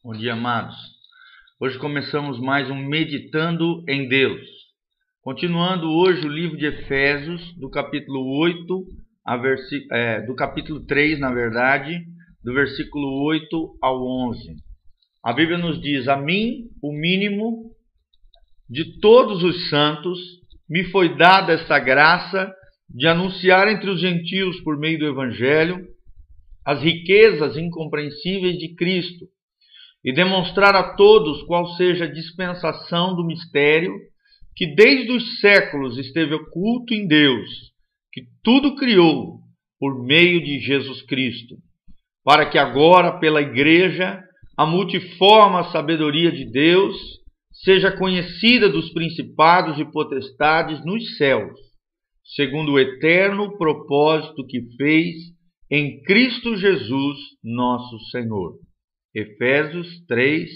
Bom dia, amados. Hoje começamos mais um Meditando em Deus. Continuando hoje o livro de Efésios, do capítulo 8, do capítulo 3, na verdade, do versículo 8 ao 11. A Bíblia nos diz: a mim, o mínimo de todos os santos, me foi dada esta graça de anunciar entre os gentios, por meio do Evangelho, as riquezas incompreensíveis de Cristo, e demonstrar a todos qual seja a dispensação do mistério que desde os séculos esteve oculto em Deus, que tudo criou por meio de Jesus Cristo, para que agora, pela Igreja, a multiforme sabedoria de Deus seja conhecida dos principados e potestades nos céus, segundo o eterno propósito que fez em Cristo Jesus, nosso Senhor. Efésios 3,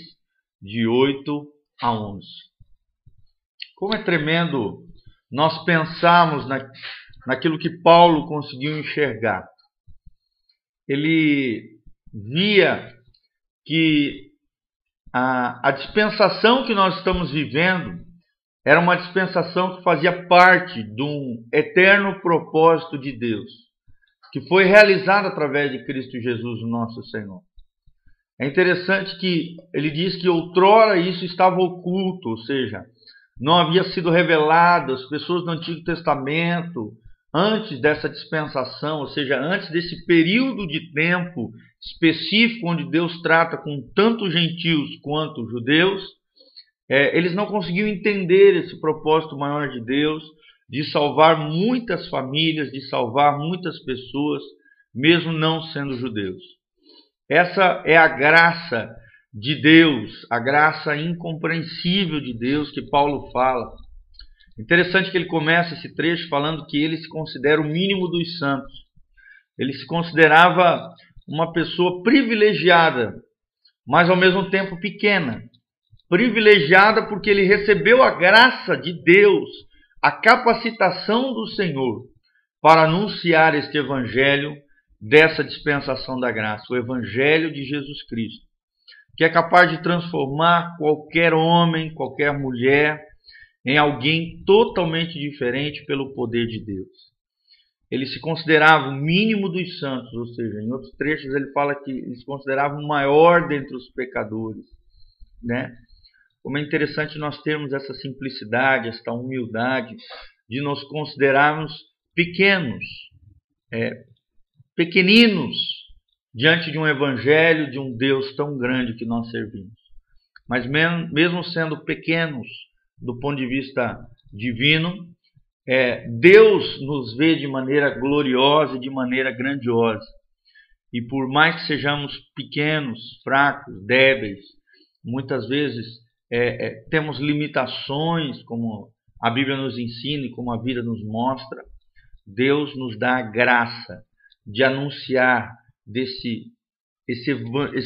de 8 a 11. Como é tremendo nós pensarmos naquilo que Paulo conseguiu enxergar. Ele via que a dispensação que nós estamos vivendo era uma dispensação que fazia parte de um eterno propósito de Deus, que foi realizado através de Cristo Jesus, o nosso Senhor. É interessante que ele diz que outrora isso estava oculto, ou seja, não havia sido revelado às pessoas do Antigo Testamento, antes dessa dispensação, ou seja, antes desse período de tempo específico onde Deus trata com tanto gentios quanto judeus. Eles não conseguiam entender esse propósito maior de Deus, de salvar muitas famílias, de salvar muitas pessoas, mesmo não sendo judeus. Essa é a graça de Deus, a graça incompreensível de Deus que Paulo fala. Interessante que ele começa esse trecho falando que ele se considera o mínimo dos santos. Ele se considerava uma pessoa privilegiada, mas ao mesmo tempo pequena. Privilegiada porque ele recebeu a graça de Deus, a capacitação do Senhor para anunciar este evangelho dessa dispensação da graça, o Evangelho de Jesus Cristo, que é capaz de transformar qualquer homem, qualquer mulher, em alguém totalmente diferente pelo poder de Deus. Ele se considerava o mínimo dos santos, ou seja, em outros trechos ele fala que ele se considerava o maior dentre os pecadores, né? Como é interessante nós termos essa simplicidade, esta humildade, de nos considerarmos pequenos, pequeninos, diante de um evangelho, de um Deus tão grande que nós servimos. Mas mesmo sendo pequenos do ponto de vista divino, Deus nos vê de maneira gloriosa e de maneira grandiosa. E por mais que sejamos pequenos, fracos, débeis, muitas vezes temos limitações, como a Bíblia nos ensina e como a vida nos mostra, Deus nos dá a graça de anunciar esse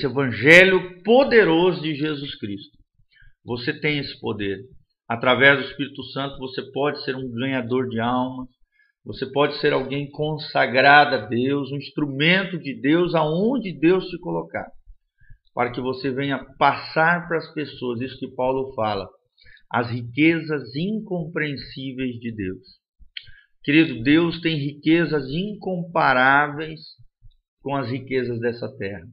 evangelho poderoso de Jesus Cristo. Você tem esse poder. Através do Espírito Santo você pode ser um ganhador de almas, você pode ser alguém consagrado a Deus, um instrumento de Deus aonde Deus te colocar, para que você venha passar para as pessoas, isso que Paulo fala, as riquezas incompreensíveis de Deus. Querido, Deus tem riquezas incomparáveis com as riquezas dessa terra.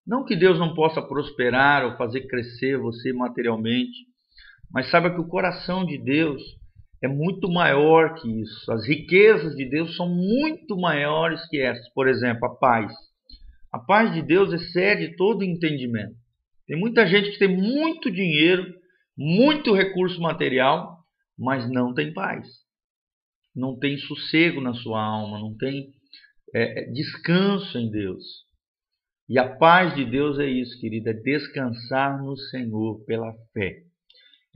Não que Deus não possa prosperar ou fazer crescer você materialmente, mas saiba que o coração de Deus é muito maior que isso. As riquezas de Deus são muito maiores que essas. Por exemplo, a paz. A paz de Deus excede todo entendimento. Tem muita gente que tem muito dinheiro, muito recurso material, mas não tem paz. Não tem sossego na sua alma, não tem descanso em Deus. E a paz de Deus é isso, querida, é descansar no Senhor pela fé.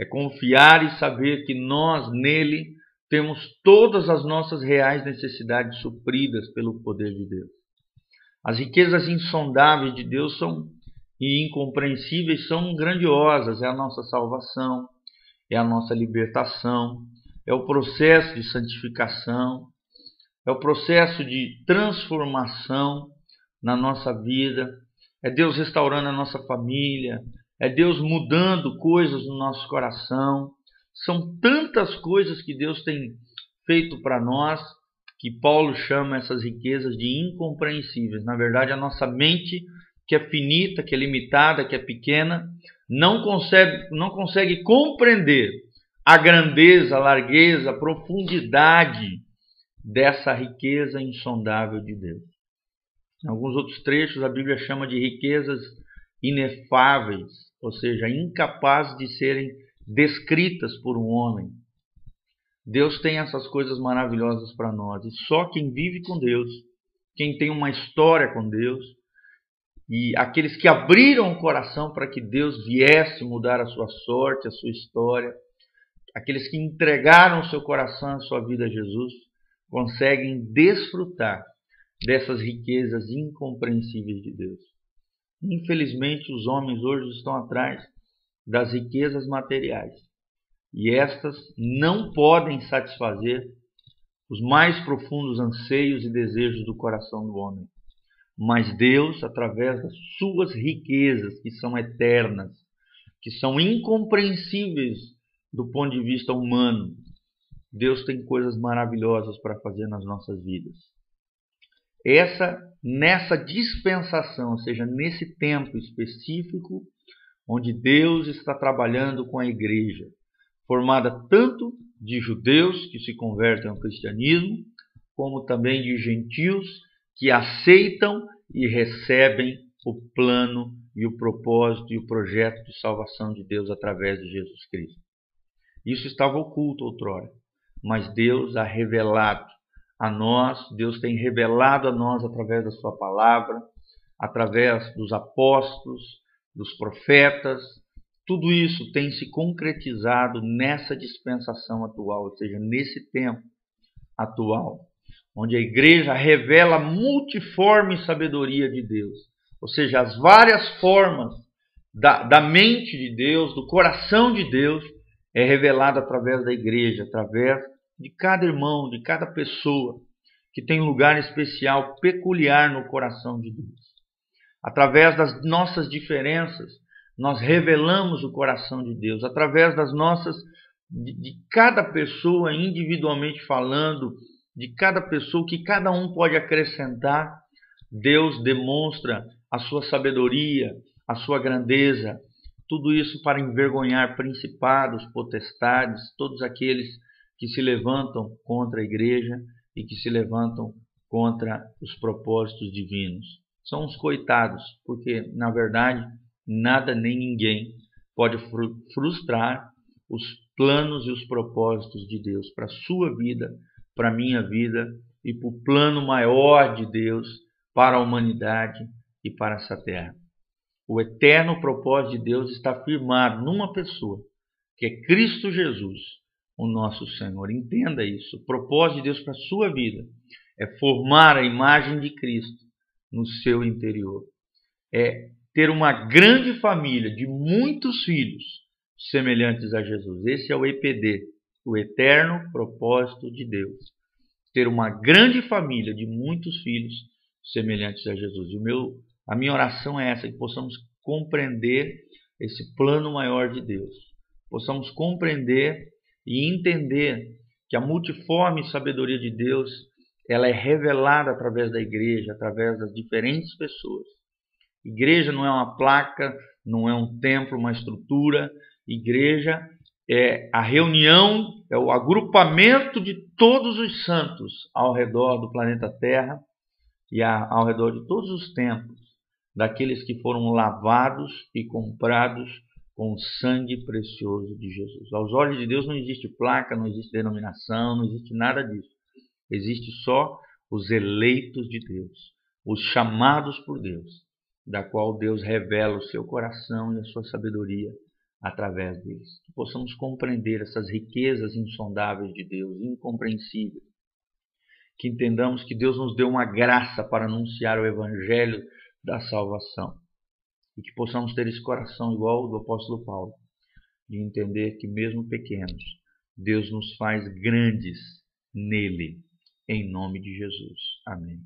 É confiar e saber que nós, nele, temos todas as nossas reais necessidades supridas pelo poder de Deus. As riquezas insondáveis de Deus e incompreensíveis são grandiosas. É a nossa salvação, é a nossa libertação, é o processo de santificação, é o processo de transformação na nossa vida, é Deus restaurando a nossa família, é Deus mudando coisas no nosso coração. São tantas coisas que Deus tem feito para nós, que Paulo chama essas riquezas de incompreensíveis. Na verdade, a nossa mente, que é finita, que é limitada, que é pequena, não consegue compreender a grandeza, a largueza, a profundidade dessa riqueza insondável de Deus. Em alguns outros trechos, a Bíblia chama de riquezas inefáveis, ou seja, incapazes de serem descritas por um homem. Deus tem essas coisas maravilhosas para nós, e só quem vive com Deus, quem tem uma história com Deus, e aqueles que abriram o coração para que Deus viesse mudar a sua sorte, a sua história, aqueles que entregaram o seu coração, a sua vida a Jesus, conseguem desfrutar dessas riquezas incompreensíveis de Deus. Infelizmente, os homens hoje estão atrás das riquezas materiais, e estas não podem satisfazer os mais profundos anseios e desejos do coração do homem. Mas Deus, através das suas riquezas, que são eternas, que são incompreensíveis do ponto de vista humano, Deus tem coisas maravilhosas para fazer nas nossas vidas. Nessa dispensação, ou seja, nesse tempo específico, onde Deus está trabalhando com a igreja, formada tanto de judeus que se convertem ao cristianismo, como também de gentios que aceitam e recebem o plano e o propósito e o projeto de salvação de Deus através de Jesus Cristo. Isso estava oculto outrora, mas Deus a revelado a nós, Deus tem revelado a nós através da sua palavra, através dos apóstolos, dos profetas. Tudo isso tem se concretizado nessa dispensação atual, ou seja, nesse tempo atual, onde a igreja revela a multiforme sabedoria de Deus, ou seja, as várias formas da mente de Deus, do coração de Deus, é revelado através da igreja, através de cada irmão, de cada pessoa que tem um lugar especial, peculiar no coração de Deus. Através das nossas diferenças, nós revelamos o coração de Deus. Através das nossas, de cada pessoa individualmente falando, de cada pessoa, que cada um pode acrescentar, Deus demonstra a sua sabedoria, a sua grandeza, tudo isso para envergonhar principados, potestades, todos aqueles que se levantam contra a igreja e que se levantam contra os propósitos divinos. São os coitados, porque, na verdade, nada nem ninguém pode frustrar os planos e os propósitos de Deus para a sua vida, para a minha vida e para o plano maior de Deus para a humanidade e para essa terra. O eterno propósito de Deus está firmado numa pessoa, que é Cristo Jesus, o nosso Senhor. Entenda isso. O propósito de Deus para a sua vida é formar a imagem de Cristo no seu interior. É ter uma grande família de muitos filhos semelhantes a Jesus. Esse é o EPD, o eterno propósito de Deus. Ter uma grande família de muitos filhos semelhantes a Jesus. A minha oração é essa, que possamos compreender esse plano maior de Deus. Possamos compreender e entender que a multiforme sabedoria de Deus, ela é revelada através da igreja, através das diferentes pessoas. Igreja não é uma placa, não é um templo, uma estrutura. Igreja é a reunião, é o agrupamento de todos os santos ao redor do planeta Terra e ao redor de todos os templos, daqueles que foram lavados e comprados com o sangue precioso de Jesus. Aos olhos de Deus não existe placa, não existe denominação, não existe nada disso. Existe só os eleitos de Deus, os chamados por Deus, da qual Deus revela o seu coração e a sua sabedoria através deles. Que possamos compreender essas riquezas insondáveis de Deus, incompreensíveis. Que entendamos que Deus nos deu uma graça para anunciar o evangelho da salvação. E que possamos ter esse coração igual ao do apóstolo Paulo, de entender que mesmo pequenos, Deus nos faz grandes nele, em nome de Jesus. Amém.